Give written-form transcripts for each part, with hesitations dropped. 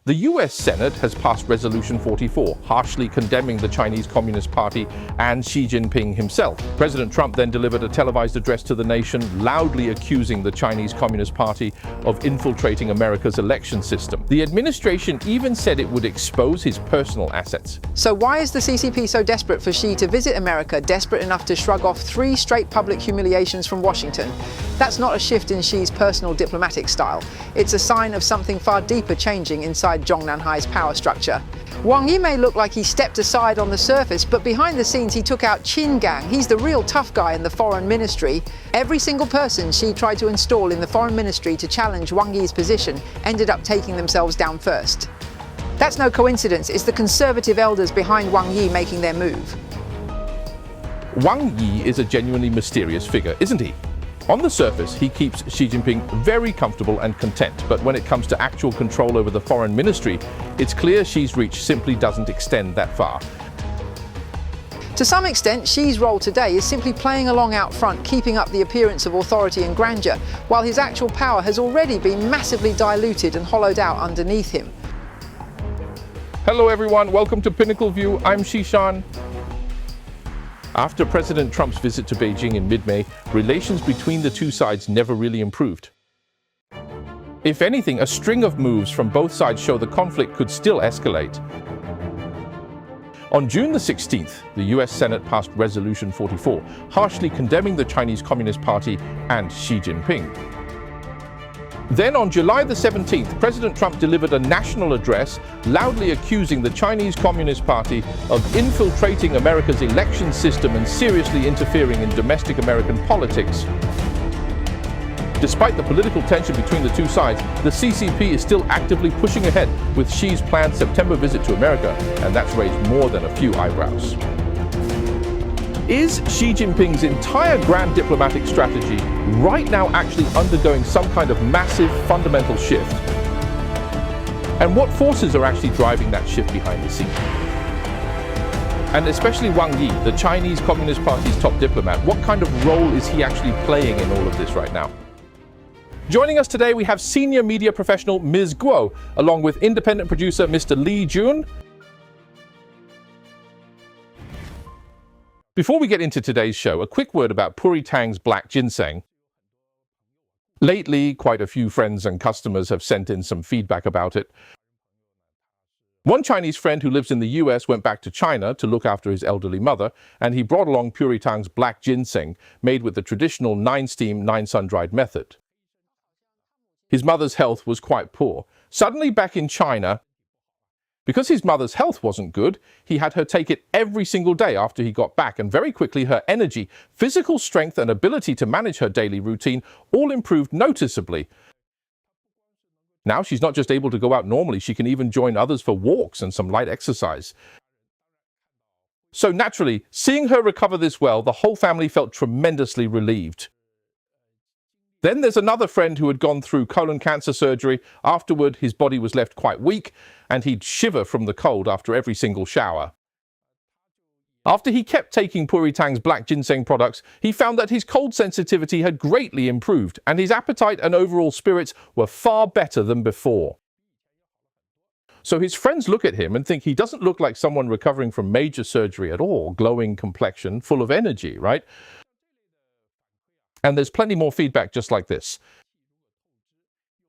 The US Senate has passed Resolution 44, harshly condemning the Chinese Communist Party and Xi Jinping himself. President Trump then delivered a televised address to the nation, loudly accusing the Chinese Communist Party of infiltrating America's election system. The administration even said it would expose his personal assets. So why is the CCP so desperate for Xi to visit America, desperate enough to shrug off 3 straight public humiliations from Washington? That's not a shift in Xi's personal diplomatic style. It's a sign of something far deeper changing inside Zhongnanhai's power structure. Wang Yi may look like he stepped aside on the surface, but behind the scenes he took out Qin Gang. He's the real tough guy in the foreign ministry. Every single person Xi tried to install in the foreign ministry to challenge Wang Yi's position ended up taking themselves down first. That's no coincidence. It's the conservative elders behind Wang Yi making their move. Wang Yi is a genuinely mysterious figure, isn't he? On the surface, he keeps Xi Jinping very comfortable and content, but when it comes to actual control over the foreign ministry, it's clear Xi's reach simply doesn't extend that far. To some extent, Xi's role today is simply playing along out front, keeping up the appearance of authority and grandeur, while his actual power has already been massively diluted and hollowed out underneath him. Hello everyone, welcome to PinnacleView. I'm Shishan. After President Trump's visit to Beijing in mid-May, relations between the two sides never really improved. If anything, a string of moves from both sides show the conflict could still escalate. On June the 16th, the US Senate passed Resolution 44, harshly condemning the Chinese Communist Party and Xi Jinping. Then on July the 17th, President Trump delivered a national address loudly accusing the Chinese Communist Party of infiltrating America's election system and seriously interfering in domestic American politics. Despite the political tension between the two sides, the CCP is still actively pushing ahead with Xi's planned September visit to America, and that's raised more than a few eyebrows. Is Xi Jinping's entire grand diplomatic strategy right now actually undergoing some kind of massive fundamental shift? And what forces are actually driving that shift behind the scenes? And especially Wang Yi, the Chinese Communist Party's top diplomat, what kind of role is he actually playing in all of this right now? Joining us today, we have senior media professional Ms. Guo, along with independent producer Mr. Li Jun. Before we get into today's show, a quick word about Puritang's Black Ginseng. Lately, quite a few friends and customers have sent in some feedback about it. One Chinese friend who lives in the US went back to China to look after his elderly mother, and he brought along Puritang's Black Ginseng, made with the traditional 9-steam, 9-sun-dried method. His mother's health was quite poor. Suddenly back in China, because his mother's health wasn't good, he had her take it every single day after he got back, and very quickly her energy, physical strength and ability to manage her daily routine all improved noticeably. Now she's not just able to go out normally, she can even join others for walks and some light exercise. So naturally, seeing her recover this well, the whole family felt tremendously relieved. Then there's another friend who had gone through colon cancer surgery. Afterward, his body was left quite weak, and he'd shiver from the cold after every single shower. After he kept taking Puritang's Black Ginseng products, he found that his cold sensitivity had greatly improved, and his appetite and overall spirits were far better than before. So his friends look at him and think he doesn't look like someone recovering from major surgery at all, glowing complexion, full of energy, right? And there's plenty more feedback just like this.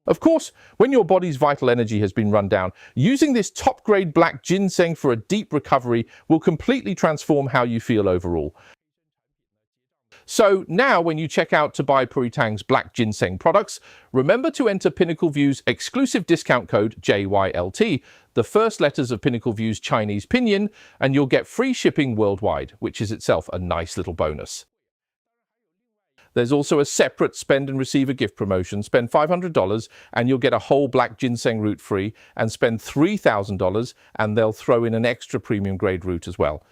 Of course, when your body's vital energy has been run down, using this top-grade black ginseng for a deep recovery will completely transform how you feel overall. So now when you check out to buy Puritang's Black Ginseng products, remember to enter PinnacleView's exclusive discount code JYLT, the first letters of PinnacleView's Chinese pinyin, and you'll get free shipping worldwide, which is itself a nice little bonus. There's also a separate spend and receive a gift promotion. Spend $500 and you'll get a whole black ginseng root free, and spend $3,000 and they'll throw in an extra premium grade root as well.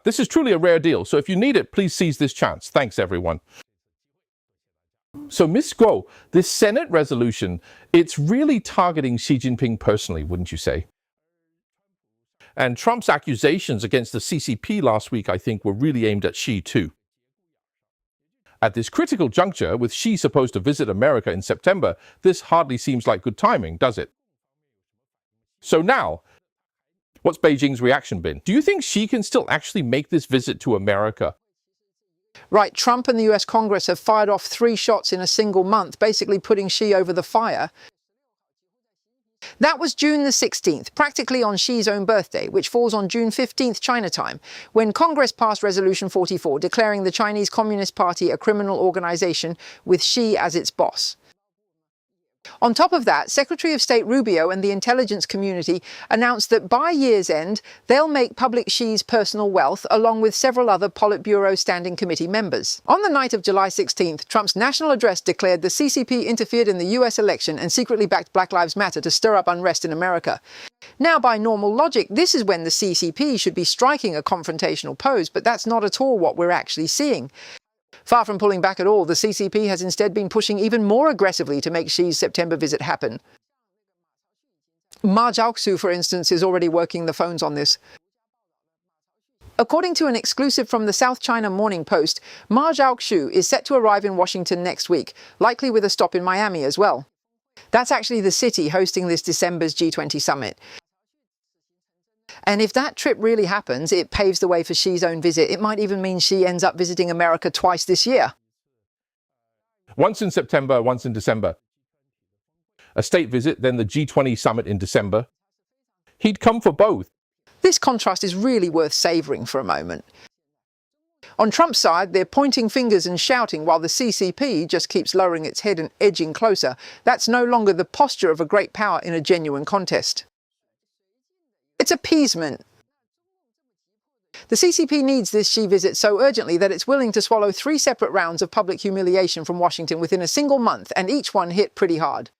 This is truly a rare deal, so if you need it, please seize this chance. Thanks, everyone. So, Ms. Guo, this Senate resolution, it's really targeting Xi Jinping personally, wouldn't you say? And Trump's accusations against the CCP last week, I think, were really aimed at Xi too. At this critical juncture, with Xi supposed to visit America in September, this hardly seems like good timing, does it? So now, what's Beijing's reaction been? Do you think Xi can still actually make this visit to America? Right, Trump and the US Congress have fired off 3 shots in a single month, basically putting Xi over the fire. That was June the 16th, practically on Xi's own birthday, which falls on June 15th China time, when Congress passed Resolution 44 declaring the Chinese Communist Party a criminal organization with Xi as its boss. On top of that, Secretary of State Rubio and the intelligence community announced that by year's end, they'll make public Xi's personal wealth, along with several other Politburo Standing Committee members. On the night of July 16th, Trump's national address declared the CCP interfered in the US election and secretly backed Black Lives Matter to stir up unrest in America. Now, by normal logic, this is when the CCP should be striking a confrontational pose, but that's not at all what we're actually seeing. Far from pulling back at all, the CCP has instead been pushing even more aggressively to make Xi's September visit happen. Ma Jiaoxu, for instance, is already working the phones on this. According to an exclusive from the South China Morning Post, Ma Jiaoxu is set to arrive in Washington next week, likely with a stop in Miami as well. That's actually the city hosting this December's G20 summit. And if that trip really happens, it paves the way for Xi's own visit. It might even mean Xi ends up visiting America twice this year. Once in September, once in December. A state visit, then the G20 summit in December. He'd come for both. This contrast is really worth savouring for a moment. On Trump's side, they're pointing fingers and shouting while the CCP just keeps lowering its head and edging closer. That's no longer the posture of a great power in a genuine contest. It's appeasement. The CCP needs this Xi visit so urgently that it's willing to swallow 3 separate rounds of public humiliation from Washington within a single month, and each one hit pretty hard.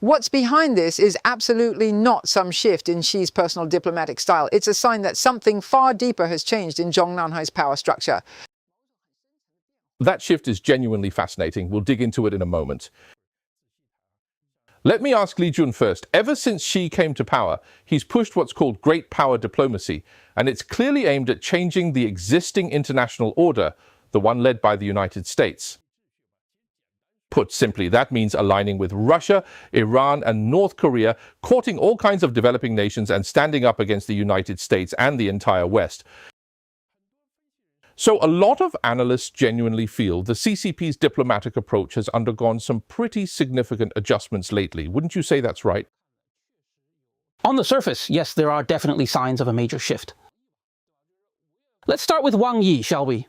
What's behind this is absolutely not some shift in Xi's personal diplomatic style. It's a sign that something far deeper has changed in Zhong Nanhai's power structure. That shift is genuinely fascinating. We'll dig into it in a moment. Let me ask Li Jun first. Ever since Xi came to power, he's pushed what's called great power diplomacy, and it's clearly aimed at changing the existing international order, the one led by the United States. Put simply, that means aligning with Russia, Iran, and North Korea, courting all kinds of developing nations and standing up against the United States and the entire West. So a lot of analysts genuinely feel the CCP's diplomatic approach has undergone some pretty significant adjustments lately. Wouldn't you say that's right? On the surface, yes, there are definitely signs of a major shift. Let's start with Wang Yi, shall we?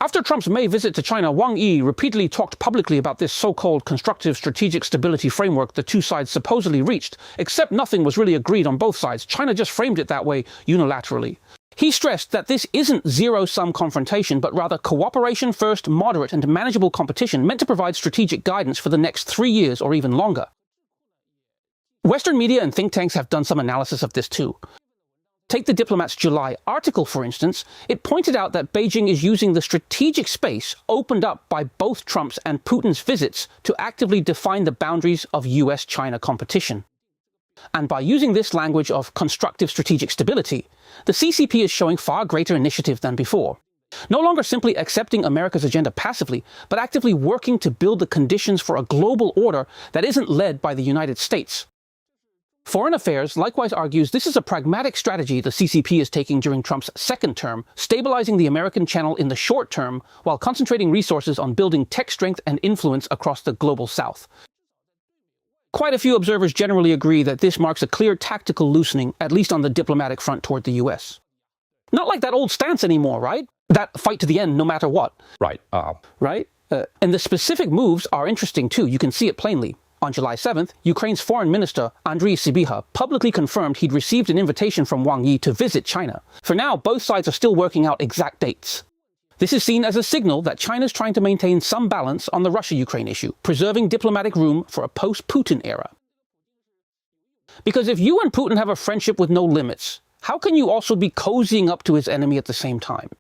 After Trump's May visit to China, Wang Yi repeatedly talked publicly about this so-called constructive strategic stability framework the two sides supposedly reached, except nothing was really agreed on both sides. China just framed it that way unilaterally. He stressed that this isn't zero-sum confrontation, but rather cooperation-first, moderate and manageable competition meant to provide strategic guidance for the next 3 years or even longer. Western media and think tanks have done some analysis of this too. Take the Diplomat's July article, for instance. It pointed out that Beijing is using the strategic space opened up by both Trump's and Putin's visits to actively define the boundaries of US-China competition. And by using this language of constructive strategic stability, the CCP is showing far greater initiative than before. No longer simply accepting America's agenda passively, but actively working to build the conditions for a global order that isn't led by the United States. Foreign Affairs likewise argues this is a pragmatic strategy the CCP is taking during Trump's second term, stabilizing the American channel in the short term while concentrating resources on building tech strength and influence across the global south. Quite a few observers generally agree that this marks a clear tactical loosening, at least on the diplomatic front toward the US. Not like that old stance anymore, right? That fight to the end no matter what. Right. Right? And the specific moves are interesting too. You can see it plainly. On July 7th, Ukraine's Foreign Minister Andriy Sybiha publicly confirmed he'd received an invitation from Wang Yi to visit China. For now, both sides are still working out exact dates. This is seen as a signal that China's trying to maintain some balance on the Russia-Ukraine issue, preserving diplomatic room for a post-Putin era. Because if you and Putin have a friendship with no limits, how can you also be cozying up to his enemy at the same time?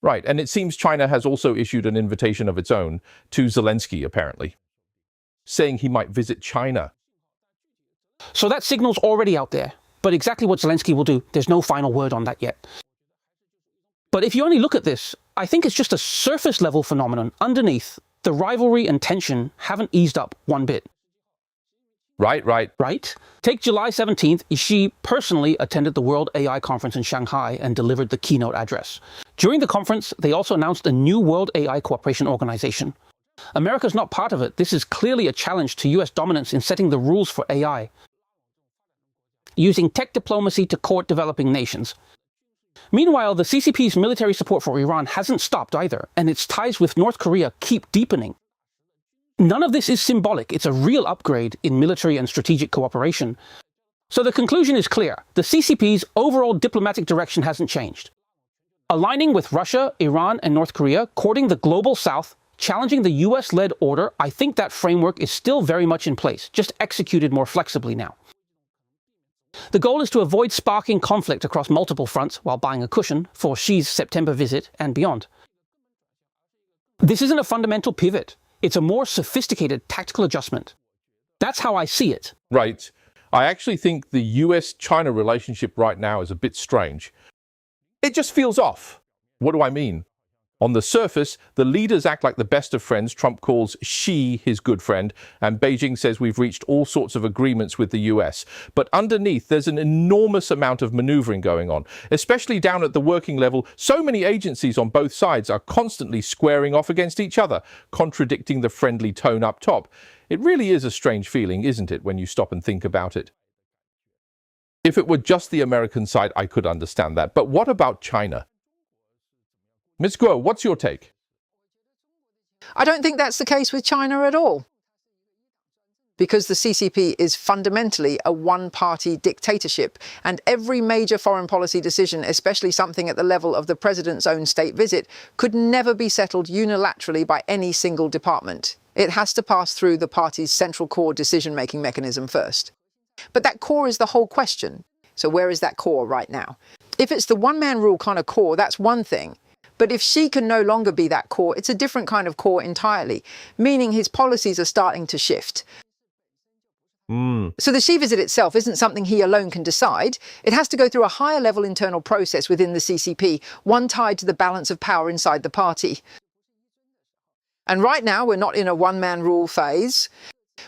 Right, and it seems China has also issued an invitation of its own to Zelensky, apparently, saying he might visit China. So that signal's already out there, but exactly what Zelensky will do, there's no final word on that yet. But if you only look at this, I think it's just a surface-level phenomenon. Underneath, the rivalry and tension haven't eased up one bit. Right. Right? Take July 17th, Xi personally attended the World AI Conference in Shanghai and delivered the keynote address. During the conference, they also announced a new World AI Cooperation Organization. America's not part of it. This is clearly a challenge to US dominance in setting the rules for AI, using tech diplomacy to court developing nations. Meanwhile, the CCP's military support for Iran hasn't stopped either, and its ties with North Korea keep deepening. None of this is symbolic. It's a real upgrade in military and strategic cooperation. So the conclusion is clear. The CCP's overall diplomatic direction hasn't changed. Aligning with Russia, Iran, and North Korea, courting the global South, challenging the US-led order, I think that framework is still very much in place, just executed more flexibly now. The goal is to avoid sparking conflict across multiple fronts while buying a cushion for Xi's September visit and beyond. This isn't a fundamental pivot. It's a more sophisticated tactical adjustment. That's how I see it. Right. I actually think the US-China relationship right now is a bit strange. It just feels off. What do I mean? On the surface, the leaders act like the best of friends. Trump calls Xi his good friend, and Beijing says we've reached all sorts of agreements with the US. But underneath, there's an enormous amount of maneuvering going on, especially down at the working level. So many agencies on both sides are constantly squaring off against each other, contradicting the friendly tone up top. It really is a strange feeling, isn't it, when you stop and think about it? If it were just the American side, I could understand that. But what about China? Ms. Guo, what's your take? I don't think that's the case with China at all. Because the CCP is fundamentally a one-party dictatorship, and every major foreign policy decision, especially something at the level of the president's own state visit, could never be settled unilaterally by any single department. It has to pass through the party's central core decision-making mechanism first. But that core is the whole question. So where is that core right now? If it's the one-man rule kind of core, that's one thing. But if Xi can no longer be that core, it's a different kind of core entirely, meaning his policies are starting to shift. So the Xi visit itself isn't something he alone can decide. It has to go through a higher level internal process within the CCP, one tied to the balance of power inside the party. And right now, we're not in a one-man rule phase,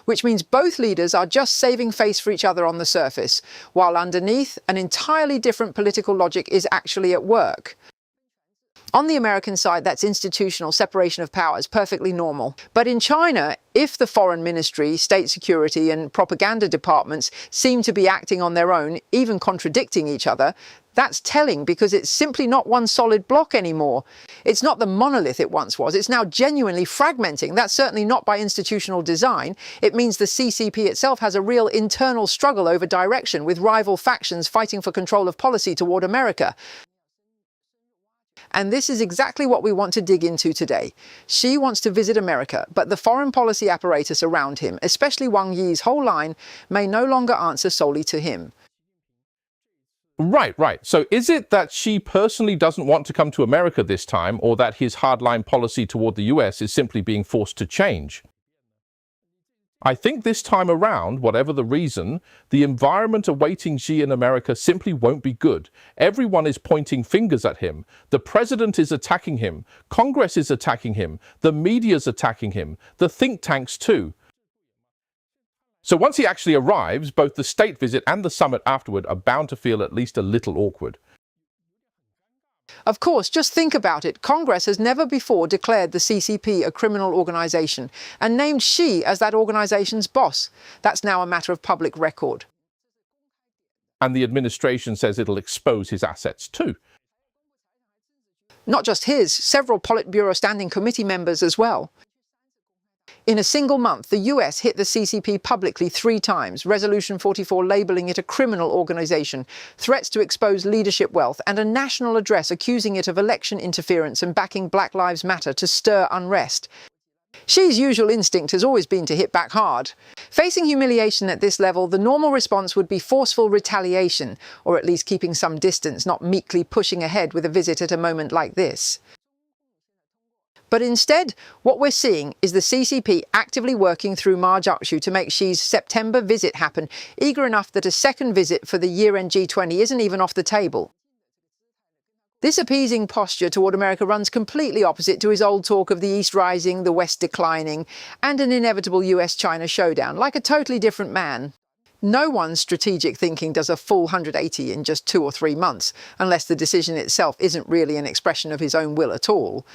which means both leaders are just saving face for each other on the surface, while underneath, an entirely different political logic is actually at work. On the American side, that's institutional separation of powers, perfectly normal. But in China, if the foreign ministry, state security and propaganda departments seem to be acting on their own, even contradicting each other, that's telling because it's simply not one solid block anymore. It's not the monolith it once was. It's now genuinely fragmenting. That's certainly not by institutional design. It means the CCP itself has a real internal struggle over direction, with rival factions fighting for control of policy toward America. And this is exactly what we want to dig into today. Xi wants to visit America, but the foreign policy apparatus around him, especially Wang Yi's whole line, may no longer answer solely to him. Right. So is it that Xi personally doesn't want to come to America this time, or that his hardline policy toward the US is simply being forced to change? I think this time around, whatever the reason, the environment awaiting Xi in America simply won't be good. Everyone is pointing fingers at him. The president is attacking him. Congress is attacking him. The media's attacking him. The think tanks too. So once he actually arrives, both the state visit and the summit afterward are bound to feel at least a little awkward. Of course, just think about it. Congress has never before declared the CCP a criminal organization and named Xi as that organization's boss. That's now a matter of public record. And the administration says it'll expose his assets too. Not just his, several Politburo Standing Committee members as well. In a single month, the US hit the CCP publicly 3 times, Resolution 44 labeling it a criminal organization, threats to expose leadership wealth, and a national address accusing it of election interference and backing Black Lives Matter to stir unrest. Xi's usual instinct has always been to hit back hard. Facing humiliation at this level, the normal response would be forceful retaliation, or at least keeping some distance, not meekly pushing ahead with a visit at a moment like this. But instead, what we're seeing is the CCP actively working through Ma Jiaoxu to make Xi's September visit happen, eager enough that a second visit for the year-end G20 isn't even off the table. This appeasing posture toward America runs completely opposite to his old talk of the East rising, the West declining, and an inevitable US-China showdown, like a totally different man. No one's strategic thinking does a full 180 in just 2 or 3 months, unless the decision itself isn't really an expression of his own will at all.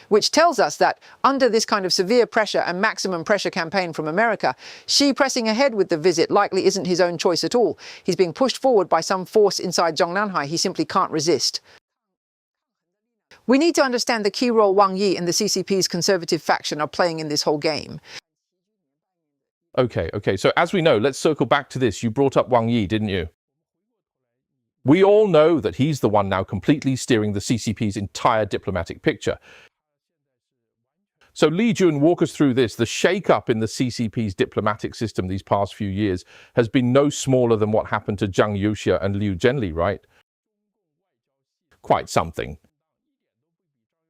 Which tells us that, under this kind of severe pressure and maximum pressure campaign from America, Xi pressing ahead with the visit likely isn't his own choice at all. He's being pushed forward by some force inside Zhongnanhai he simply can't resist. We need to understand the key role Wang Yi and the CCP's conservative faction are playing in this whole game. Okay, so as we know, let's circle back to this. You brought up Wang Yi, didn't you? We all know that he's the one now completely steering the CCP's entire diplomatic picture. So Li Jun, walk us through this. The shake-up in the CCP's diplomatic system these past few years has been no smaller than what happened to Zhang Yuxia and Liu Zhenli, right? Quite something.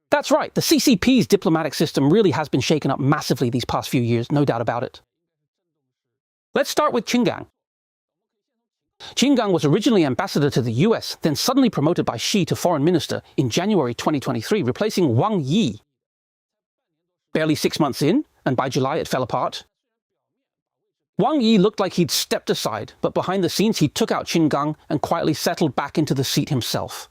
That's right, the CCP's diplomatic system really has been shaken up massively these past few years, no doubt about it. Let's start with Qin Gang. Qin Gang was originally ambassador to the US, then suddenly promoted by Xi to foreign minister in January 2023, replacing Wang Yi. Barely 6 months in, and by July it fell apart. Wang Yi looked like he'd stepped aside, but behind the scenes he took out Qin Gang and quietly settled back into the seat himself.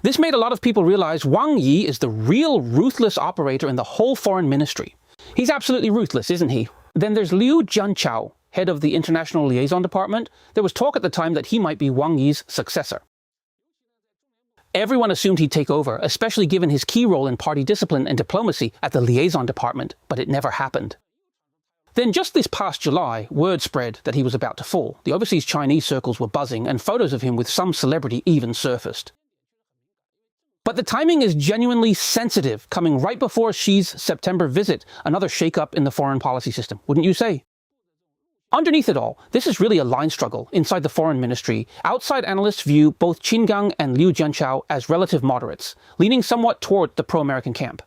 This made a lot of people realize Wang Yi is the real ruthless operator in the whole foreign ministry. He's absolutely ruthless, isn't he? Then there's Liu Jianchao, head of the International Liaison Department. There was talk at the time that he might be Wang Yi's successor. Everyone assumed he'd take over, especially given his key role in party discipline and diplomacy at the Liaison Department, but it never happened. Then just this past July, word spread that he was about to fall. The overseas Chinese circles were buzzing, and photos of him with some celebrity even surfaced. But the timing is genuinely sensitive, coming right before Xi's September visit, another shake-up in the foreign policy system, wouldn't you say? Underneath it all, this is really a line struggle inside the foreign ministry. Outside analysts view both Qin Gang and Liu Jianchao as relative moderates, leaning somewhat toward the pro-American camp.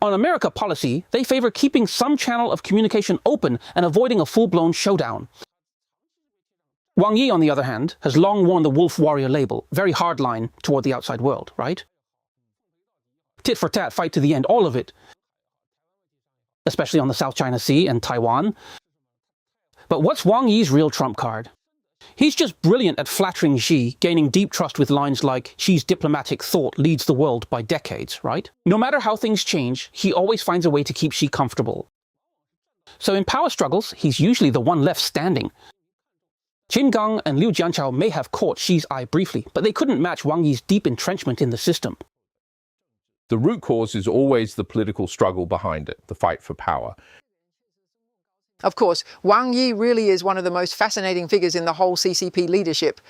On America policy, they favor keeping some channel of communication open and avoiding a full-blown showdown. Wang Yi, on the other hand, has long worn the wolf warrior label, very hardline toward the outside world, right? Tit for tat, fight to the end, all of it. Especially on the South China Sea and Taiwan. But what's Wang Yi's real trump card? He's just brilliant at flattering Xi, gaining deep trust with lines like, Xi's diplomatic thought leads the world by decades, right? No matter how things change, he always finds a way to keep Xi comfortable. So in power struggles, he's usually the one left standing. Qin Gang and Liu Jianchao may have caught Xi's eye briefly, but they couldn't match Wang Yi's deep entrenchment in the system. The root cause is always the political struggle behind it, the fight for power. Of course, Wang Yi really is one of the most fascinating figures in the whole CCP leadership,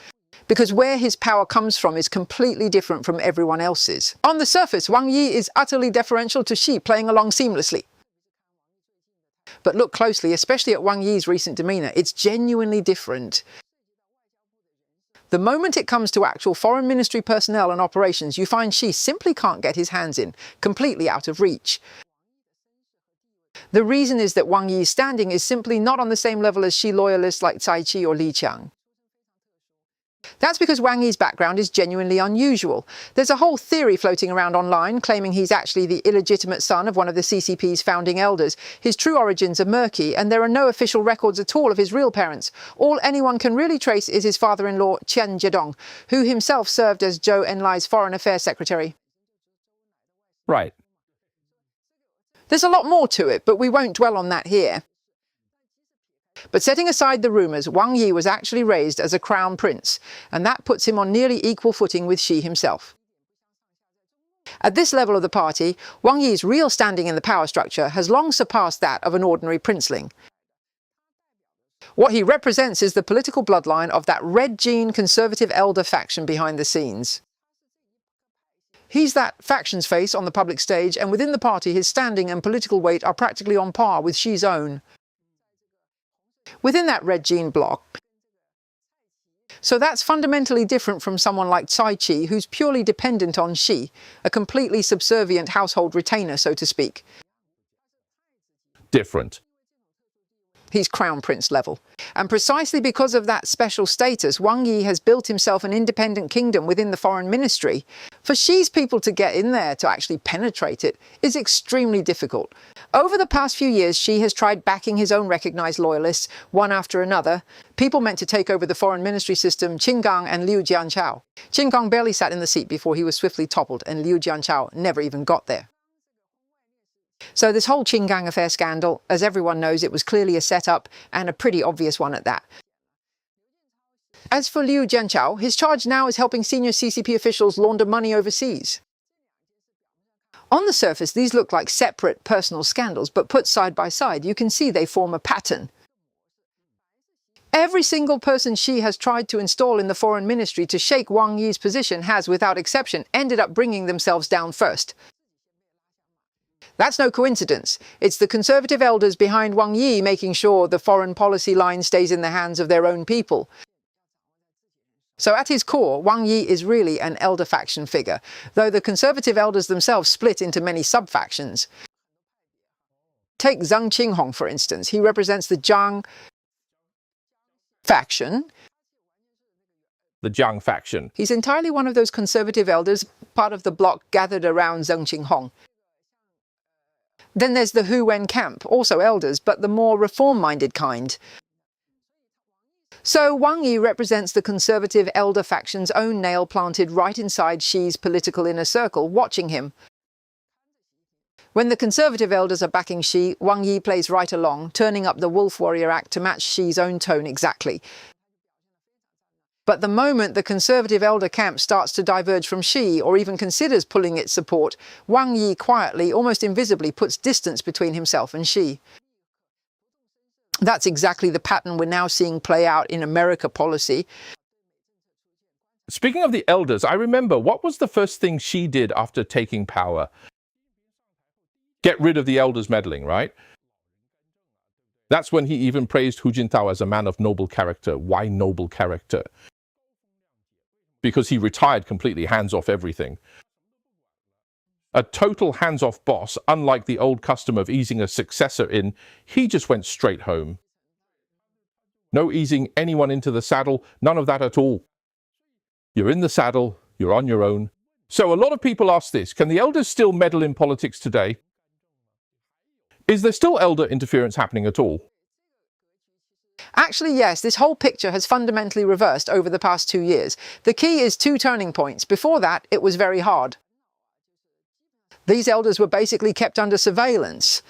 because where his power comes from is completely different from everyone else's. On the surface, Wang Yi is utterly deferential to Xi, playing along seamlessly. But look closely, especially at Wang Yi's recent demeanour, it's genuinely different. The moment it comes to actual foreign ministry personnel and operations, you find Xi simply can't get his hands in, completely out of reach. The reason is that Wang Yi's standing is simply not on the same level as Xi loyalists like Cai Qi or Li Qiang. That's because Wang Yi's background is genuinely unusual. There's a whole theory floating around online claiming he's actually the illegitimate son of one of the CCP's founding elders. His true origins are murky, and there are no official records at all of his real parents. All anyone can really trace is his father-in-law, Qian Zhedong, who himself served as Zhou Enlai's foreign affairs secretary. Right. There's a lot more to it, but we won't dwell on that here. But setting aside the rumours, Wang Yi was actually raised as a crown prince, and that puts him on nearly equal footing with Xi himself. At this level of the party, Wang Yi's real standing in the power structure has long surpassed that of an ordinary princeling. What he represents is the political bloodline of that red gene conservative elder faction behind the scenes. He's that faction's face on the public stage, and within the party his standing and political weight are practically on par with Xi's own. Within that red gene block. So that's fundamentally different from someone like Cai Qi, who's purely dependent on Xi, a completely subservient household retainer, so to speak. Different. He's crown prince level. And precisely because of that special status, Wang Yi has built himself an independent kingdom within the foreign ministry. For Xi's people to get in there, to actually penetrate it, is extremely difficult. Over the past few years, Xi has tried backing his own recognized loyalists, one after another. People meant to take over the foreign ministry system, Qin Gang and Liu Jianchao. Qin Gang barely sat in the seat before he was swiftly toppled, and Liu Jianchao never even got there. So this whole Qin Gang affair scandal, as everyone knows, it was clearly a setup, and a pretty obvious one at that. As for Liu Jianchao, his charge now is helping senior CCP officials launder money overseas. On the surface, these look like separate personal scandals, but put side by side, you can see they form a pattern. Every single person Xi has tried to install in the foreign ministry to shake Wang Yi's position has, without exception, ended up bringing themselves down first. That's no coincidence. It's the conservative elders behind Wang Yi making sure the foreign policy line stays in the hands of their own people. So at his core, Wang Yi is really an elder faction figure, though the conservative elders themselves split into many sub-factions. Take Zhang Qinghong, for instance. He represents the Jiang faction. The Jiang faction. He's entirely one of those conservative elders, part of the bloc gathered around Zhang Qinghong. Then there's the Hu Wen camp, also elders, but the more reform-minded kind. So Wang Yi represents the conservative elder faction's own nail planted right inside Xi's political inner circle, watching him. When the conservative elders are backing Xi, Wang Yi plays right along, turning up the wolf warrior act to match Xi's own tone exactly. But the moment the conservative elder camp starts to diverge from Xi, or even considers pulling its support, Wang Yi quietly, almost invisibly, puts distance between himself and Xi. That's exactly the pattern we're now seeing play out in America policy. Speaking of the elders, I remember, what was the first thing Xi did after taking power? Get rid of the elders meddling, right? That's when he even praised Hu Jintao as a man of noble character. Why noble character? Because he retired completely, hands off everything. A total hands-off boss, unlike the old custom of easing a successor in, he just went straight home. No easing anyone into the saddle, none of that at all. You're in the saddle, you're on your own. So a lot of people ask this, can the elders still meddle in politics today? Is there still elder interference happening at all? Actually, yes, this whole picture has fundamentally reversed over the past 2 years. The key is 2 turning points. Before that, it was very hard. These elders were basically kept under surveillance.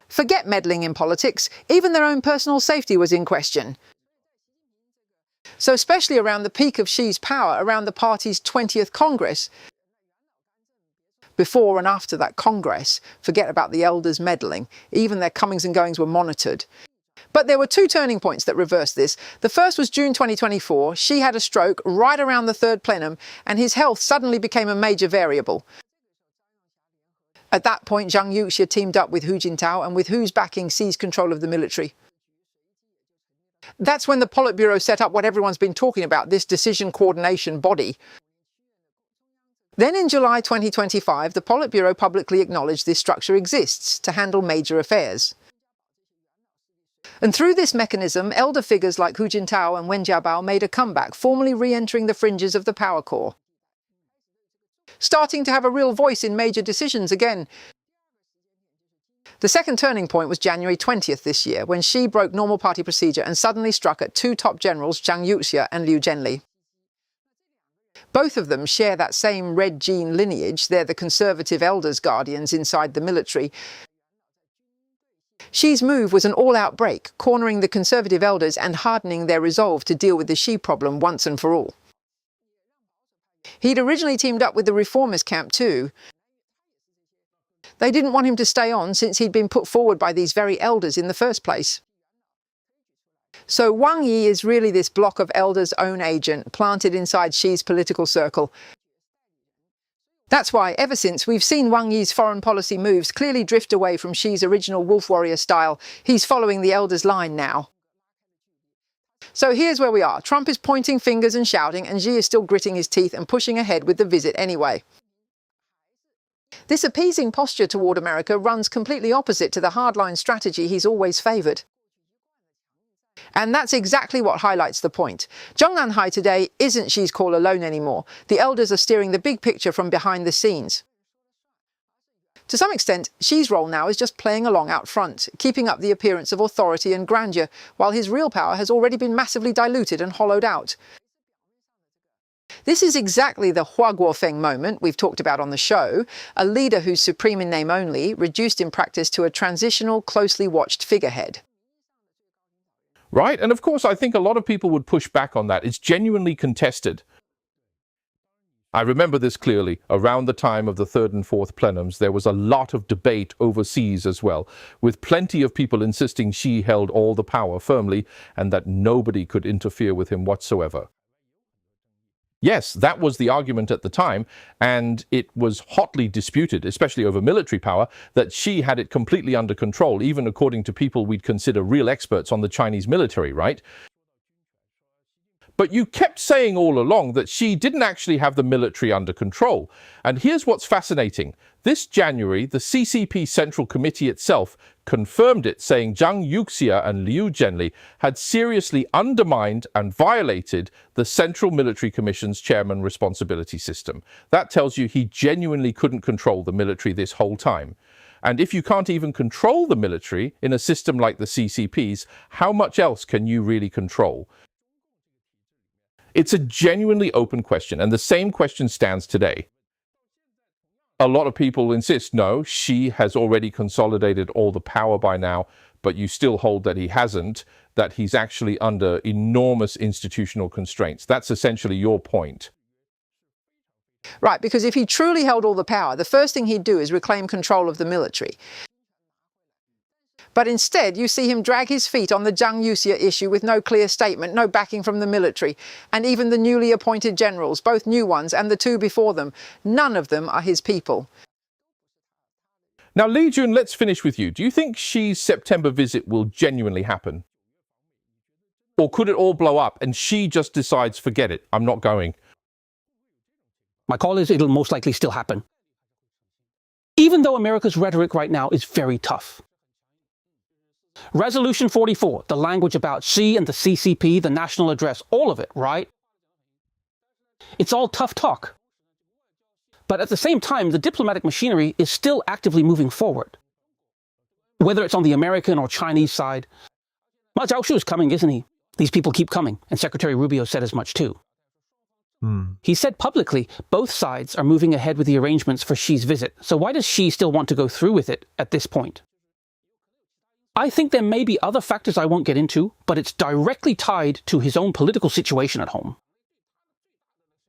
Forget meddling in politics, even their own personal safety was in question. So especially around the peak of Xi's power, around the party's 20th Congress, before and after that Congress, forget about the elders meddling, even their comings and goings were monitored. But there were 2 turning points that reversed this. The first was June 2024. Xi had a stroke right around the 3rd plenum, and his health suddenly became a major variable. At that point, Zhang Yuxia teamed up with Hu Jintao, and with Hu's backing, seized control of the military. That's when the Politburo set up what everyone's been talking about, this decision coordination body. Then in July 2025, the Politburo publicly acknowledged this structure exists to handle major affairs. And through this mechanism, elder figures like Hu Jintao and Wen Jiabao made a comeback, formally re-entering the fringes of the power core. Starting to have a real voice in major decisions again. The second turning point was January 20th this year, when Xi broke normal party procedure and suddenly struck at 2 top generals, Zhang Yuxia and Liu Zhenli. Both of them share that same red gene lineage. They're the conservative elders' guardians inside the military. Xi's move was an all-out break, cornering the conservative elders and hardening their resolve to deal with the Xi problem once and for all. He'd originally teamed up with the reformist camp too. They didn't want him to stay on since he'd been put forward by these very elders in the first place. So Wang Yi is really this block of elders' own agent, planted inside Xi's political circle. That's why, ever since, we've seen Wang Yi's foreign policy moves clearly drift away from Xi's original wolf warrior style. He's following the elders' line now. So here's where we are. Trump is pointing fingers and shouting, and Xi is still gritting his teeth and pushing ahead with the visit anyway. This appeasing posture toward America runs completely opposite to the hardline strategy he's always favoured. And that's exactly what highlights the point. Zhongnanhai today isn't Xi's call alone anymore. The elders are steering the big picture from behind the scenes. To some extent, Xi's role now is just playing along out front, keeping up the appearance of authority and grandeur, while his real power has already been massively diluted and hollowed out. This is exactly the Hua Guofeng moment we've talked about on the show, a leader who's supreme in name only, reduced in practice to a transitional, closely watched figurehead. Right? And of course, I think a lot of people would push back on that. It's genuinely contested. I remember this clearly. Around the time of the third and fourth plenums, there was a lot of debate overseas as well, with plenty of people insisting Xi held all the power firmly and that nobody could interfere with him whatsoever. Yes, that was the argument at the time, and it was hotly disputed, especially over military power, that Xi had it completely under control, even according to people we'd consider real experts on the Chinese military, right? But you kept saying all along that Xi didn't actually have the military under control. And here's what's fascinating. This January, the CCP Central Committee itself confirmed it, saying Zhang Yuxia and Liu Zhenli had seriously undermined and violated the Central Military Commission's chairman responsibility system. That tells you he genuinely couldn't control the military this whole time. And if you can't even control the military in a system like the CCP's, how much else can you really control? It's a genuinely open question, and the same question stands today. A lot of people insist, no, Xi has already consolidated all the power by now, but you still hold that he hasn't, that he's actually under enormous institutional constraints. That's essentially your point. Right, because if he truly held all the power, the first thing he'd do is reclaim control of the military. But instead, you see him drag his feet on the Zhang Yuxia issue with no clear statement, no backing from the military. And even the newly appointed generals, both new ones and the two before them, none of them are his people. Now, Li Jun, let's finish with you. Do you think Xi's September visit will genuinely happen? Or could it all blow up and Xi just decides, forget it, I'm not going? My call is it'll most likely still happen. Even though America's rhetoric right now is very tough. Resolution 44, the language about Xi and the CCP, the national address, all of it, right? It's all tough talk. But at the same time, the diplomatic machinery is still actively moving forward. Whether it's on the American or Chinese side, Ma Zhaoshu's coming, isn't he? These people keep coming, and Secretary Rubio said as much too. He said publicly both sides are moving ahead with the arrangements for Xi's visit, so why does Xi still want to go through with it at this point? I think there may be other factors I won't get into, but it's directly tied to his own political situation at home.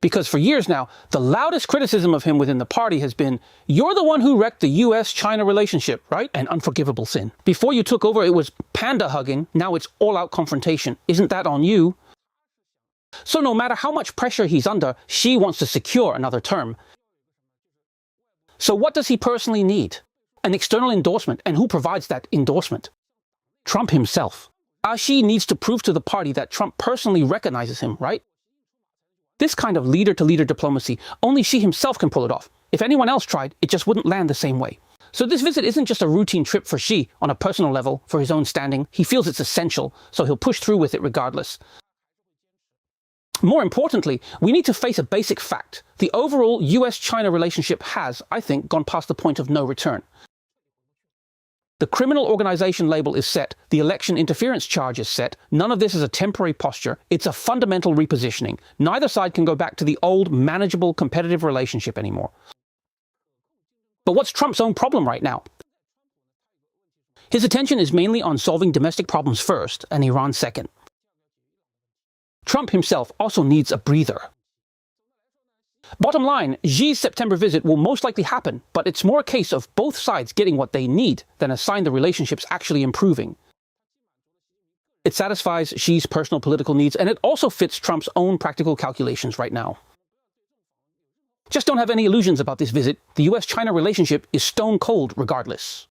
Because for years now, the loudest criticism of him within the party has been, you're the one who wrecked the US-China relationship, right? An unforgivable sin. Before you took over, it was panda hugging, now it's all-out confrontation. Isn't that on you? So no matter how much pressure he's under, Xi wants to secure another term. So what does he personally need? An external endorsement, and who provides that endorsement? Trump himself. Xi needs to prove to the party that Trump personally recognizes him, right? This kind of leader-to-leader diplomacy, only Xi himself can pull it off. If anyone else tried, it just wouldn't land the same way. So this visit isn't just a routine trip for Xi on a personal level for his own standing. He feels it's essential, so he'll push through with it regardless. More importantly, we need to face a basic fact. The overall US-China relationship has, I think, gone past the point of no return. The criminal organization label is set, the election interference charge is set, none of this is a temporary posture, it's a fundamental repositioning. Neither side can go back to the old, manageable, competitive relationship anymore. But what's Trump's own problem right now? His attention is mainly on solving domestic problems first, and Iran second. Trump himself also needs a breather. Bottom line, Xi's September visit will most likely happen, but it's more a case of both sides getting what they need than a sign the relationship's actually improving. It satisfies Xi's personal political needs, and it also fits Trump's own practical calculations right now. Just don't have any illusions about this visit. The US-China relationship is stone cold regardless.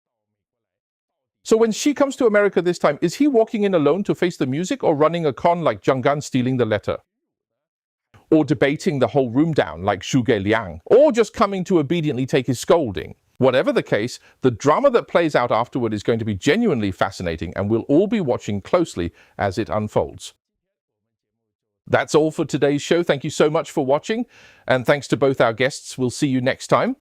So when Xi comes to America this time, is he walking in alone to face the music or running a con like Zhang Gan stealing the letter? Or debating the whole room down like Zhuge Liang? Or just coming to obediently take his scolding? Whatever the case, the drama that plays out afterward is going to be genuinely fascinating, and we'll all be watching closely as it unfolds. That's all for today's show. Thank you so much for watching, and thanks to both our guests. We'll see you next time.